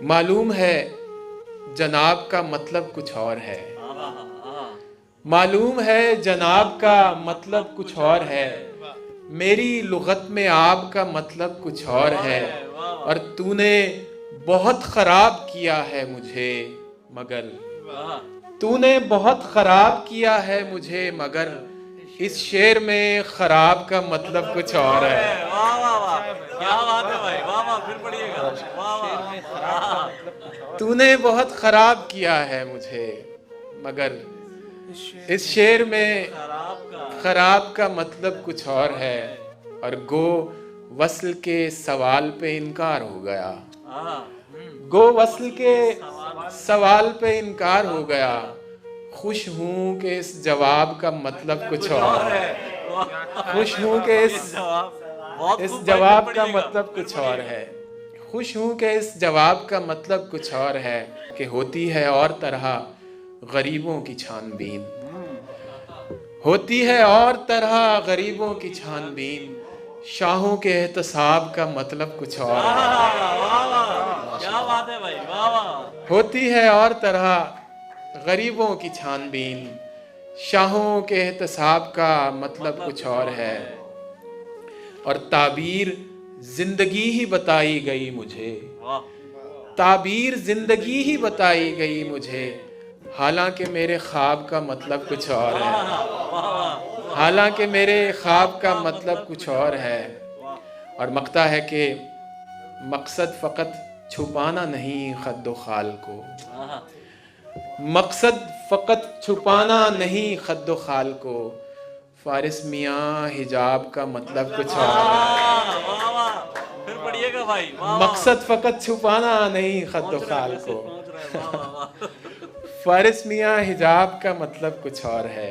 मालूम है जनाब का मतलब कुछ और है। मालूम है जनाब का मतलब कुछ और है। मेरी लुगत में आप का मतलब कुछ और है। और तूने बहुत खराब किया है मुझे मगर तूने बहुत खराब किया है मुझे मगर इस शेर में खराब का मतलब कुछ और है। वाह वाह वाह, क्या बात है भाई, वाह वाह, फिर पढ़िएगा। वाह वाह, तूने बहुत खराब किया है मुझे मगर इस शेर में खराब का मतलब कुछ और है। और गो वस्ल के सवाल पे इनकार हो गया। गो वस्ल के सवाल पे इनकार हो गया। खुश हूं कि इस जवाब का मतलब कुछ और है। खुश हूं कि इस जवाब का मतलब कुछ और है। खुश हूं कि इस जवाब का मतलब कुछ और है कि होती है और तरह गरीबों की छानबीन। होती है और तरह गरीबों की छानबीन। शाहों के एहतसाब का मतलब कुछ और है। क्या बात है भाई, वाह वाह। होती है और तरह गरीबों की छानबीन। शाहों के एहतसाब का मतलब कुछ और है। और ताबीर जिंदगी ही बताई गई मुझे। ताबीर जिंदगी ही बताई गई मुझे। हालांकि मेरे ख्वाब का मतलब कुछ और है। हालांकि मेरे ख्वाब का मतलब कुछ और है। और मकता है कि मकसद फ़कत छुपाना नहीं खद्दो खाल को। मकसद फ़कत छुपाना नहीं खद्दो खाल को। फारिस मियाँ हिजाब का मतलब कुछ और है। वाह वाह, फिर पढ़िएगा भाई, वाह वाह। मकसद फ़कत छुपाना नहीं खद्दो खाल को। वाह वाह वाह। फारिस मियाँ हिजाब का मतलब कुछ और है।